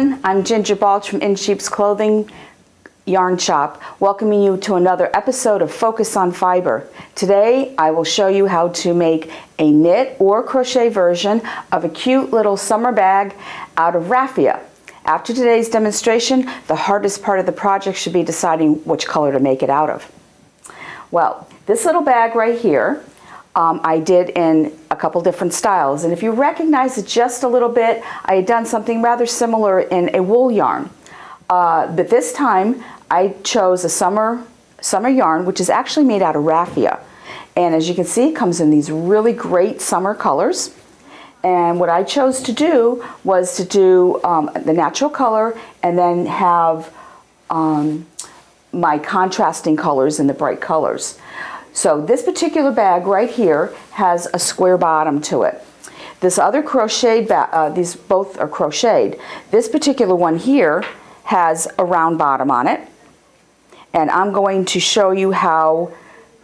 everyone, I'm Ginger Balch from In Sheep's Clothing Yarn Shop, welcoming you to another episode of Focus on Fiber. Today I will show you how to make a knit or crochet version of a cute little summer bag out of raffia. After today's demonstration, the hardest part of the project should be deciding which color to make it out of. Well, this little bag right here, I did in a couple different styles, and if you recognize it just a little bit, I had done something rather similar in a wool yarn. But this time I chose a summer yarn, which is actually made out of raffia. And as you can see, it comes in these really great summer colors. And what I chose to do was to do the natural color and then have my contrasting colors in the bright colors. So this particular bag right here has a square bottom to it. This other crocheted bag, these both are crocheted. This particular one here has a round bottom on it. And I'm going to show you how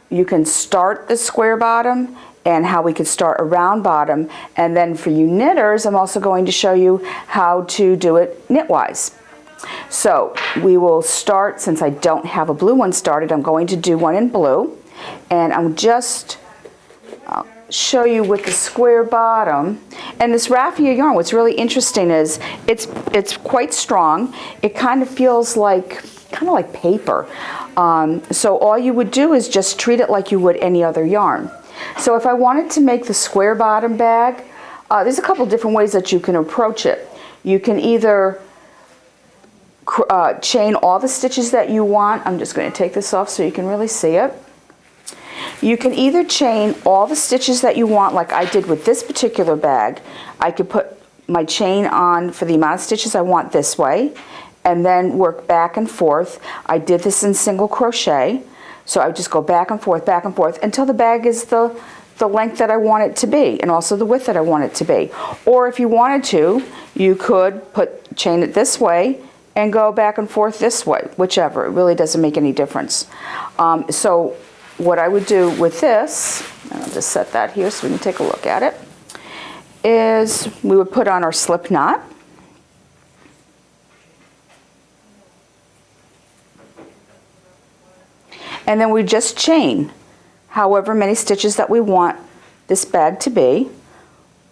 you can start the square bottom and how we could start a round bottom. And then for you knitters, I'm also going to show you how to do it knitwise. So we will start, since I don't have a blue one started, I'm going to do one in blue. And I'll show you with the square bottom. And this raffia yarn, what's really interesting is it's quite strong. It kind of feels like paper. So all you would do is just treat it like you would any other yarn. So if I wanted to make the square bottom bag, there's a couple different ways that you can approach it. You can either chain all the stitches that you want. I'm just going to take this off so you can really see it. You can either chain all the stitches that you want, like I did with this particular bag. I could put my chain on for the amount of stitches I want this way, and then work back and forth. I did this in single crochet, so I would just go back and forth until the bag is the length that I want it to be, and also the width that I want it to be. Or if you wanted to, you could chain it this way and go back and forth this way, whichever. It really doesn't make any difference. So what I would do with this, and I'll just set that here so we can take a look at it, is we would put on our slip knot. And then we just chain however many stitches that we want this bag to be.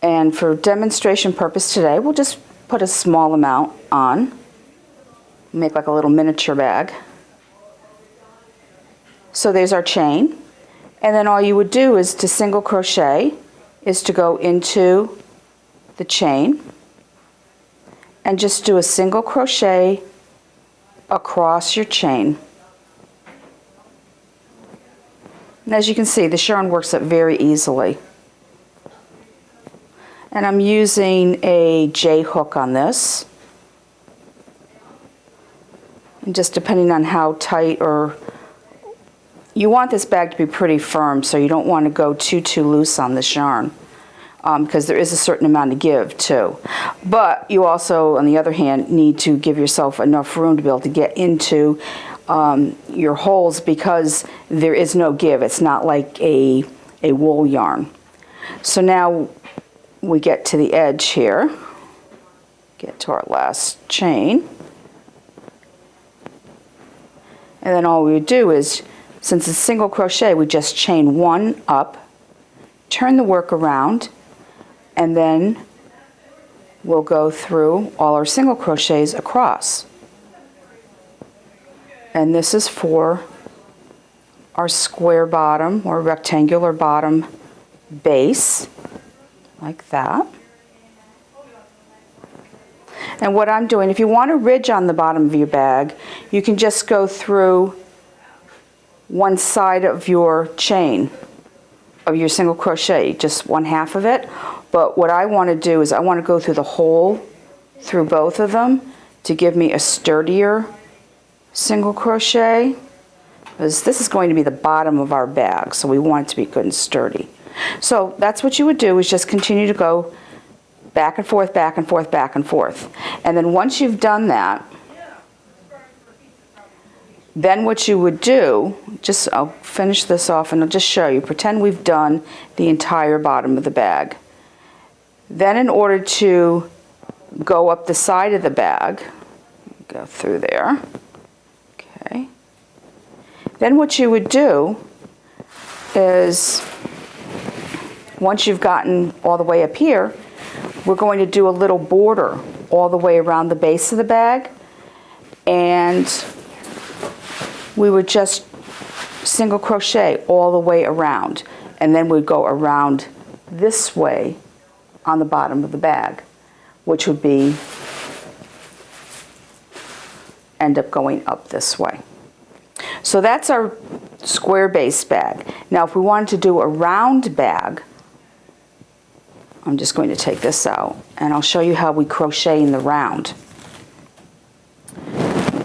And for demonstration purpose today, we'll just put a small amount on, make like a little miniature bag. So there's our chain, and then all you would do is to single crochet, is to go into the chain and just do a single crochet across your chain. And as you can see, the yarn works up very easily. And I'm using a J hook on this. And just depending on how tight, or you want this bag to be pretty firm, so you don't want to go too loose on this yarn, because there is a certain amount of give too. But you also, on the other hand, need to give yourself enough room to be able to get into your holes, because there is no give. It's not like a wool yarn. So now we get to the edge here, get to our last chain, and then all we would do is, since it's single crochet, we just chain one up, turn the work around, and then we'll go through all our single crochets across. And this is for our square bottom or rectangular bottom base, like that. And what I'm doing, if you want a ridge on the bottom of your bag, you can just go through one side of your chain, of your single crochet, just one half of it. But what I want to do is I want to go through the hole through both of them to give me a sturdier single crochet, because this is going to be the bottom of our bag, so we want it to be good and sturdy. So that's what you would do, is just continue to go back and forth, back and forth, back and forth. And then once you've done that, then what you would do, I'll finish this off and I'll just show you. Pretend we've done the entire bottom of the bag. Then in order to go up the side of the bag. Go through there. Okay. Then what you would do is, once you've gotten all the way up here, we're going to do a little border all the way around the base of the bag, and we would just single crochet all the way around, and then we'd go around this way on the bottom of the bag, which would be end up going up this way. So that's our square base bag. Now if we wanted to do a round bag, I'm just going to take this out and I'll show you how we crochet in the round.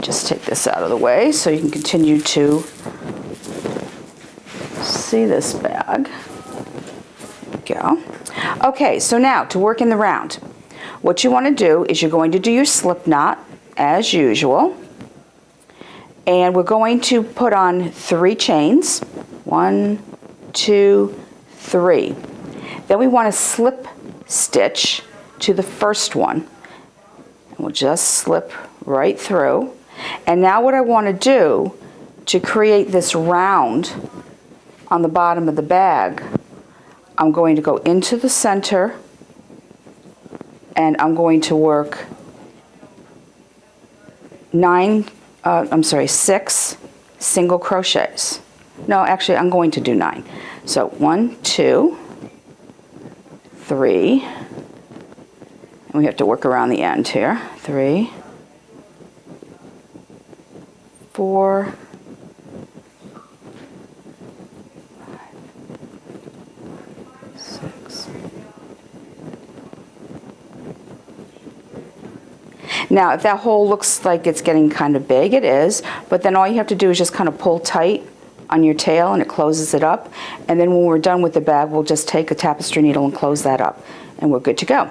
Just take this out of the way so you can continue to see this bag. There we go. Okay, so now to work in the round, what you want to do is you're going to do your slip knot as usual, and we're going to put on 3 chains. 1, 2, 3. Then we want to slip stitch to the first one. And we'll just slip right through. And now what I want to do to create this round on the bottom of the bag, I'm going to go into the center and I'm going to work 6 single crochets. No, actually I'm going to do 9. So 1, 2, 3, and we have to work around the end here. 3, 4, 6. Now, if that hole looks like it's getting kind of big, it is, but then all you have to do is just kind of pull tight on your tail and it closes it up. And then when we're done with the bag, we'll just take a tapestry needle and close that up and we're good to go.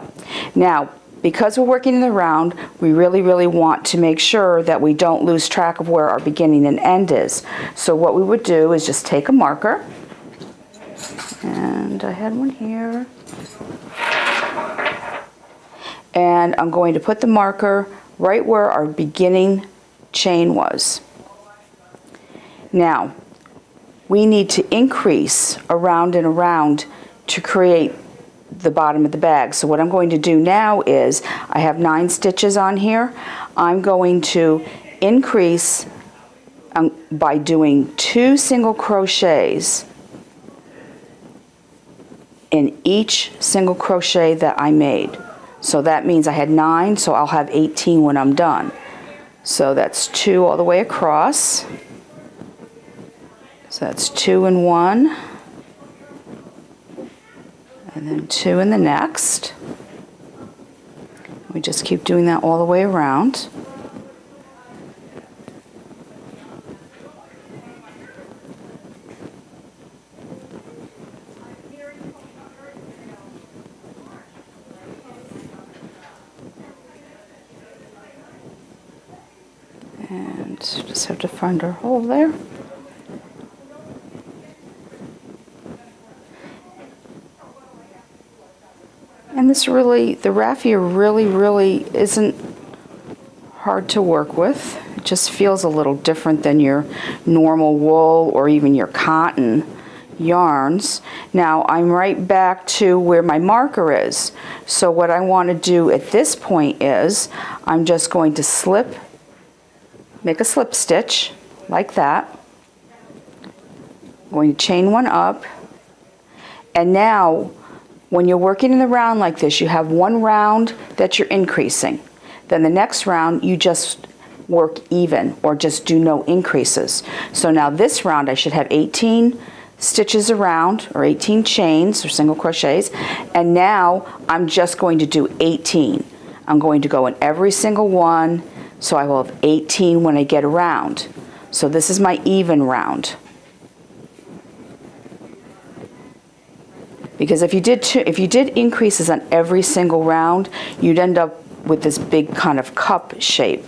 Now, because we're working in the round, we really want to make sure that we don't lose track of where our beginning and end is. So what we would do is just take a marker, and I had one here, and I'm going to put the marker right where our beginning chain was. Now, we need to increase around and around to create the bottom of the bag. So what I'm going to do now is, I have 9 stitches on here. I'm going to increase by doing 2 single crochets in each single crochet that I made. So that means I had 9, so I'll have 18 when I'm done. So that's 2 all the way across. So that's 2 in one, and then 2 in the next. We just keep doing that all the way around. And just have to find our hole there. And this really, the raffia really isn't hard to work with. It just feels a little different than your normal wool or even your cotton yarns. Now I'm right back to where my marker is. So what I want to do at this point is, I'm just going to make a slip stitch like that. I'm going to chain one up, and now when you're working in the round like this, you have one round that you're increasing. Then the next round you just work even, or just do no increases. So now this round I should have 18 stitches around, or 18 chains or single crochets, and now I'm just going to do 18. I'm going to go in every single one, so I will have 18 when I get around. So this is my even round. Because if you did increases on every single round, you'd end up with this big kind of cup shape.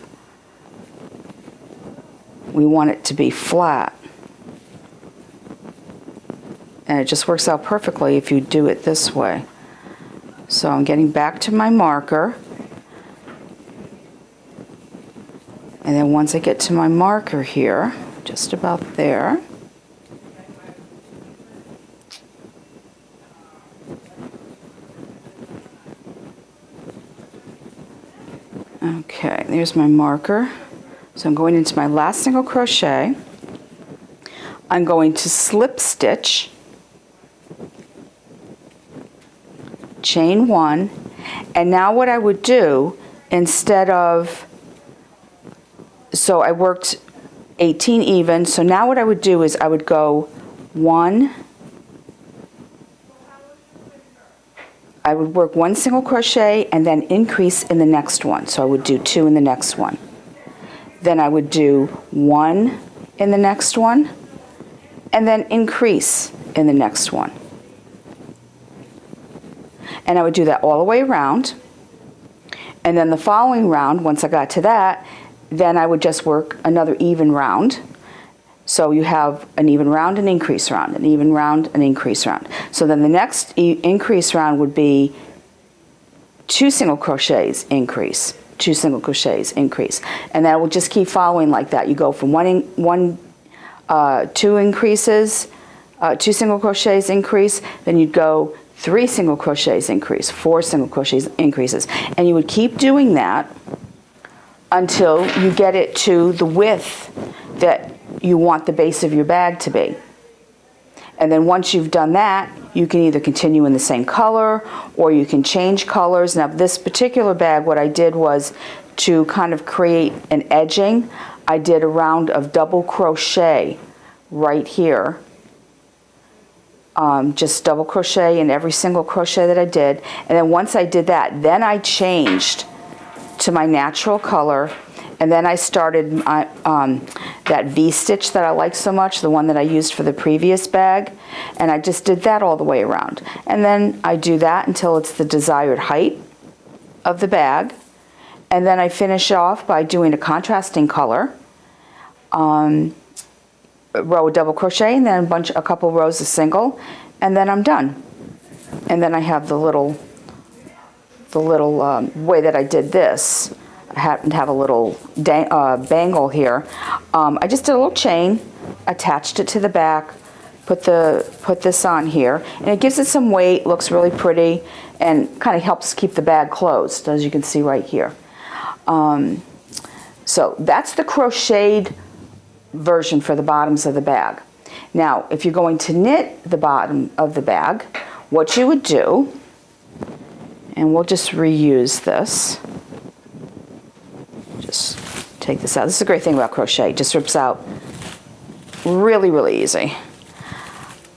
We want it to be flat. And it just works out perfectly if you do it this way. So I'm getting back to my marker. And then once I get to my marker here, just about there, okay, there's my marker. So I'm going into my last single crochet. I'm going to slip stitch, chain 1, and now what I would do, instead of, so I worked 18 even, so now what I would do is I would go 1, I would work 1 single crochet and then increase in the next one. So I would do 2 in the next one. Then I would do 1 in the next one and then increase in the next one. And I would do that all the way around. And then the following round, once I got to that, then I would just work another even round. So you have an even round, an increase round, an even round, an increase round. So then the next increase round would be 2 single crochets, increase, 2 single crochets, increase. And that will just keep following like that. You go from 2 increases, 2 single crochets, increase, then you'd go 3 single crochets, increase, 4 single crochets, increases. And you would keep doing that until you get it to the width that you want the base of your bag to be. And then once you've done that, you can either continue in the same color or you can change colors. Now this particular bag, what I did was to kind of create an edging, I did a round of double crochet right here. Just double crochet in every single crochet that I did. And then once I did that, then I changed to my natural color. And then I started my, that V-stitch that I like so much, the one that I used for the previous bag. And I just did that all the way around. And then I do that until it's the desired height of the bag. And then I finish off by doing a contrasting color. Row of double crochet and then a couple rows of single. And then I'm done. And then I have the little way that I did this. I happen to have a little bangle here. I just did a little chain, attached it to the back, put this on here, and it gives it some weight, looks really pretty, and kind of helps keep the bag closed, as you can see right here. So that's the crocheted version for the bottoms of the bag. Now, if you're going to knit the bottom of the bag, what you would do, and we'll just reuse this. Just take this out. This is a great thing about crochet. It just rips out really, really easy.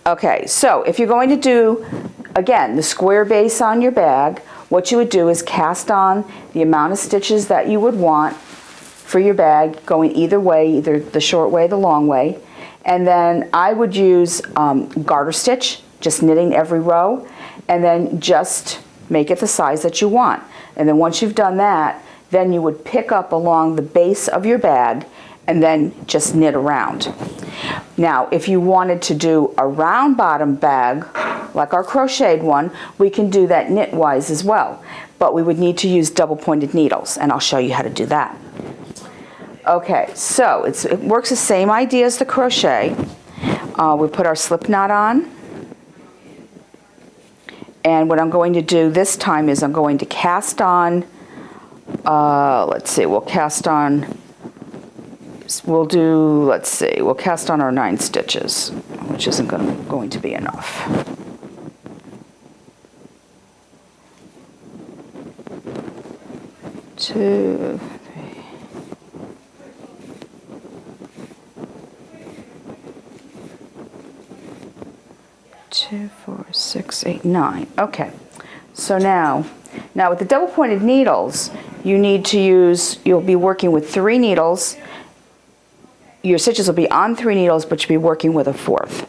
Okay, so if you're going to do, again, the square base on your bag, what you would do is cast on the amount of stitches that you would want for your bag, going either way, either the short way, the long way. And then I would use garter stitch, just knitting every row, and then just make it the size that you want. And then once you've done that, then you would pick up along the base of your bag and then just knit around. Now, if you wanted to do a round bottom bag, like our crocheted one, we can do that knit-wise as well. But we would need to use double-pointed needles, and I'll show you how to do that. Okay, so it works the same idea as the crochet. We put our slip knot on. And what I'm going to do this time is I'm going to cast on, let's see, we'll cast on our 9 stitches, which isn't going to be enough. Two, 2, 4, 6, 8, 9. Okay, so now with the double pointed needles, you'll be working with 3 needles. Your stitches will be on 3 needles, but you'll be working with a 4th.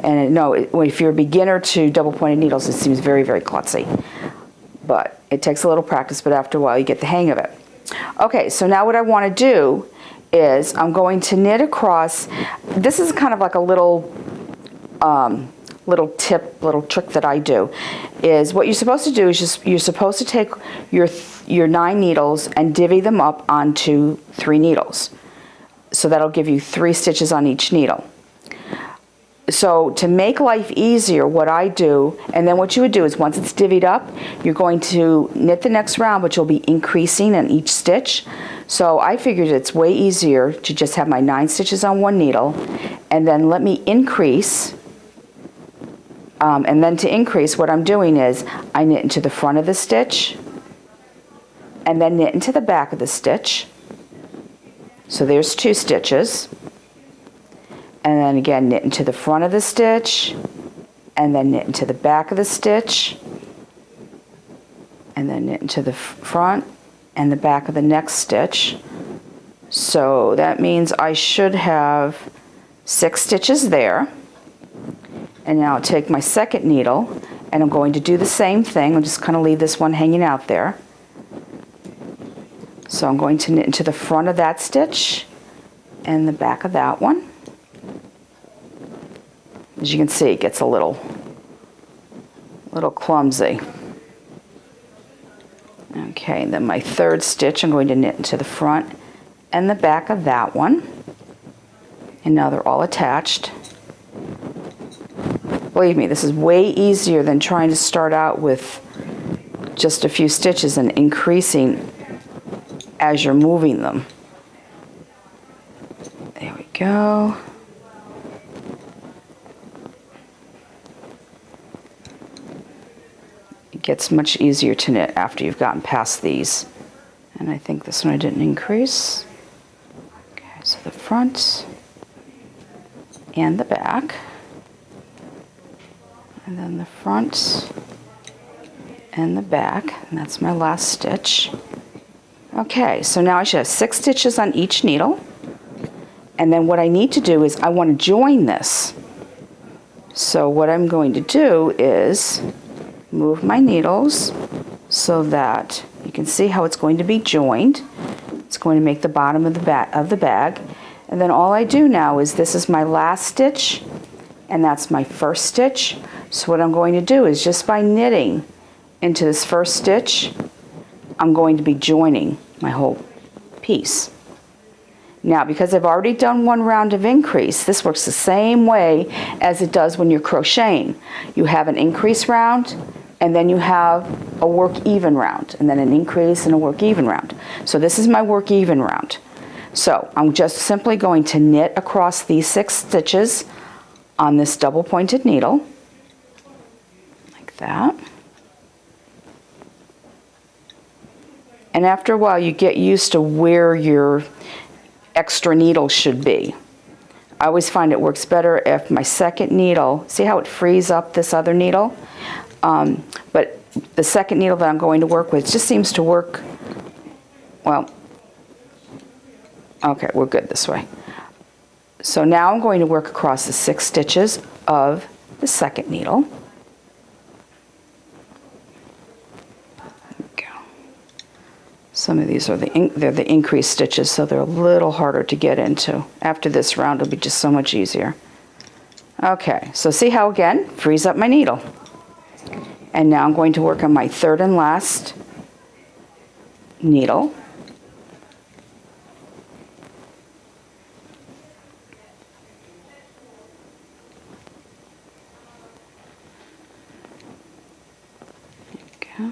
And no, if you're a beginner to double pointed needles, it seems very, very klutzy. But it takes a little practice, but after a while you get the hang of it. Okay, so now what I want to do is I'm going to knit across. This is kind of like a little little trick that I do is what you're supposed to do is you're supposed to take your 9 needles and divvy them up onto 3 needles. So that'll give you 3 stitches on each needle. So to make life easier, what I do, and then what you would do is once it's divvied up, you're going to knit the next round, but you'll be increasing in each stitch. So I figured it's way easier to just have my 9 stitches on one needle, and then let me increase. And then to increase, what I'm doing is I knit into the front of the stitch, and then knit into the back of the stitch. So there's 2 stitches. And then again, knit into the front of the stitch, and then knit into the back of the stitch, and then knit into the front and the back of the next stitch. So that means I should have 6 stitches there. And now I'll take my second needle, and I'm going to do the same thing. I'll just kind of leave this one hanging out there. So I'm going to knit into the front of that stitch and the back of that one. As you can see, it gets a little clumsy. Okay, then my third stitch, I'm going to knit into the front and the back of that one. And now they're all attached. Believe me, this is way easier than trying to start out with just a few stitches and increasing as you're moving them. There we go. It gets much easier to knit after you've gotten past these. And I think this one I didn't increase. Okay, so the front and the back. And then the front and the back, and that's my last stitch. Okay, so now I should have 6 stitches on each needle. And then what I need to do is I want to join this. So what I'm going to do is move my needles so that you can see how it's going to be joined. It's going to make the bottom of the bag. And then all I do now is this is my last stitch, and that's my first stitch. So what I'm going to do is just by knitting into this first stitch, I'm going to be joining my whole piece. Now, because I've already done 1 round of increase, this works the same way as it does when you're crocheting. You have an increase round, and then you have a work even round, and then an increase and a work even round. So this is my work even round. So I'm just simply going to knit across these 6 stitches on this double pointed needle, like that. And after a while, you get used to where your extra needle should be. I always find it works better if my second needle, see how it frees up this other needle? But the second needle that I'm going to work with just seems to work, well, okay, we're good this way. So now I'm going to work across the 6 stitches of the second needle. There we go. Some of these are they're the increased stitches, so they're a little harder to get into. After this round, it'll be just so much easier. Okay, so see how, again, frees up my needle. And now I'm going to work on my third and last needle. There we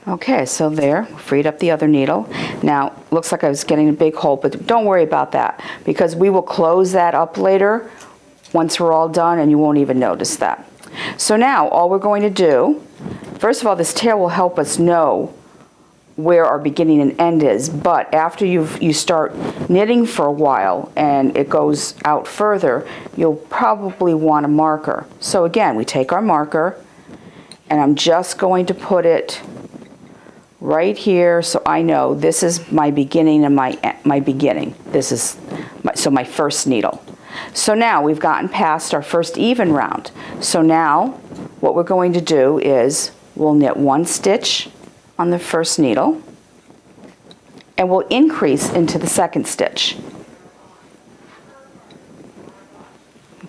go. Okay, so there, freed up the other needle. Now, looks like I was getting a big hole, but don't worry about that, because we will close that up later once we're all done, and you won't even notice that. So now, all we're going to do, first of all, this tail will help us know where our beginning and end is, but after you start knitting for a while and it goes out further, you'll probably want a marker. So again, we take our marker, and I'm just going to put it right here, so I know this is my beginning and my beginning. This is my first needle. So now we've gotten past our first even round. So now what we're going to do is we'll knit 1 stitch on the first needle, and we'll increase into the second stitch.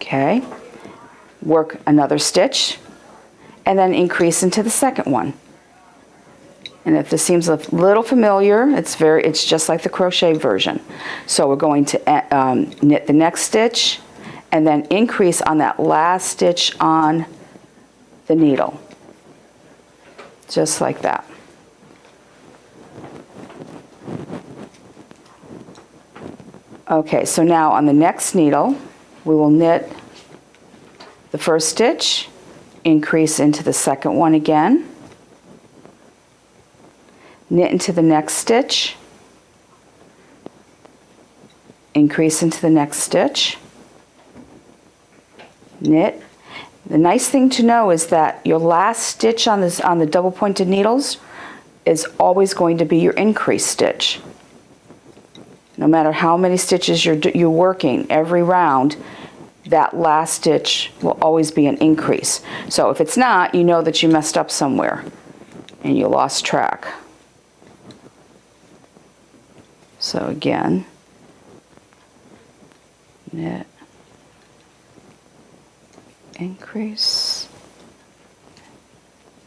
Okay, work another stitch and then increase into the second one. And if this seems a little familiar, it's just like the crochet version. So we're going to knit the next stitch and then increase on that last stitch on the needle. Just like that. Okay, so now on the next needle, we will knit the first stitch, increase into the second one again, knit into the next stitch, increase into the next stitch, knit. The nice thing to know is that your last stitch on the double pointed needles is always going to be your increase stitch. No matter how many stitches you're working every round, that last stitch will always be an increase. So if it's not, you know that you messed up somewhere and you lost track. So again, knit, increase,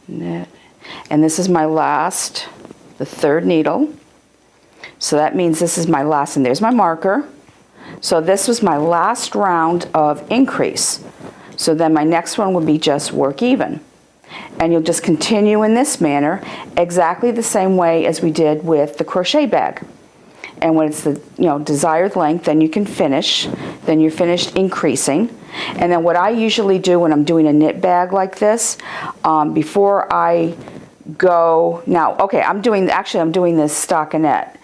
knit, and this is my last, the third needle. So that means this is my last, and there's my marker. So this was my last round of increase. So then my next one would be just work even. And you'll just continue in this manner, exactly the same way as we did with the crochet bag. And when it's the desired length, then you can finish. Then you're finished increasing. And then what I usually do when I'm doing a knit bag like this, before I go, now, okay, I'm doing this stockinette.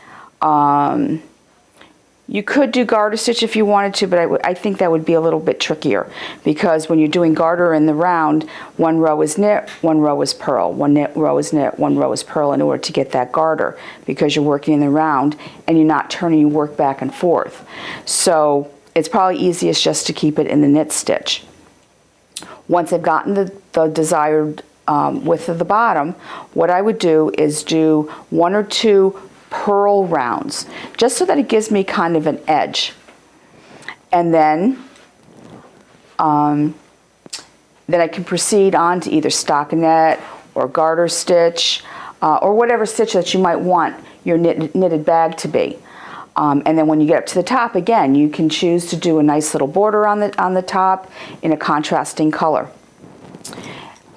You could do garter stitch if you wanted to, but I think that would be a little bit trickier, because when you're doing garter in the round, one row is knit, one row is purl, row is knit, one row is purl in order to get that garter, because you're working in the round and you're not turning your work back and forth. So it's probably easiest just to keep it in the knit stitch. Once I've gotten the desired width of the bottom, what I would do is do 1 or 2 purl rounds, just so that it gives me kind of an edge. And then I can proceed on to either stockinette or garter stitch, or whatever stitch that you might want your knitted bag to be. And then when you get up to the top, again, you can choose to do a nice little border on the top in a contrasting color.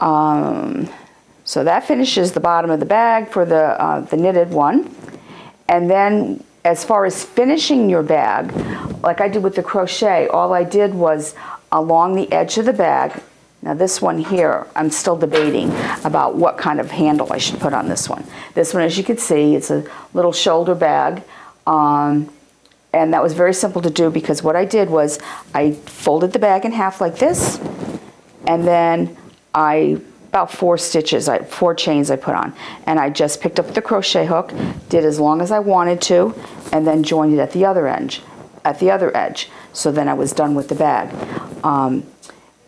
So that finishes the bottom of the bag for the knitted one. And then as far as finishing your bag, like I did with the crochet, all I did was along the edge of the bag. Now this one here, I'm still debating about what kind of handle I should put on this one. This one, as you can see, it's a little shoulder bag. And that was very simple to do, because what I did was I folded the bag in half like this, and then about 4 stitches, 4 chains I put on, and I just picked up the crochet hook, did as long as I wanted to, and then joined it at the other edge. So then I was done with the bag.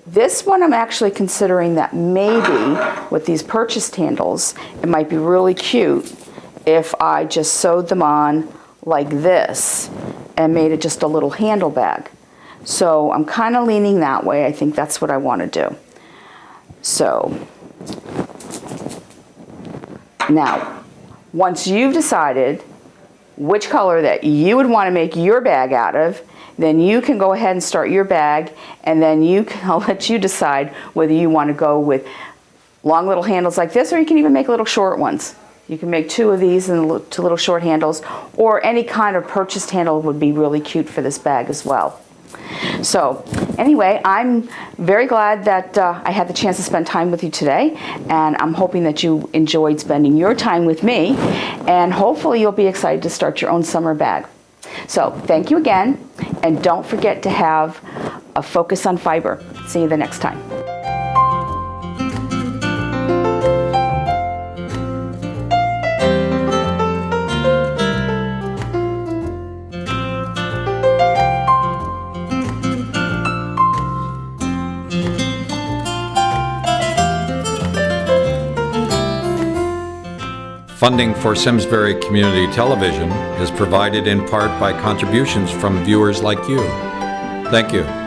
This one I'm actually considering that maybe with these purchased handles, it might be really cute if I just sewed them on like this and made it just a little handle bag. So I'm kind of leaning that way. I think that's what I want to do. So now, once you've decided which color that you would want to make your bag out of, then you can go ahead and start your bag, and then I'll let you decide whether you want to go with long little handles like this, or you can even make little short ones. You can make 2 of these and 2 little short handles, or any kind of purchased handle would be really cute for this bag as well. So anyway, I'm very glad that I had the chance to spend time with you today, and I'm hoping that you enjoyed spending your time with me, and hopefully you'll be excited to start your own summer bag. So thank you again, and don't forget to have a focus on fiber. See you the next time. Funding for Simsbury Community Television is provided in part by contributions from viewers like you. Thank you.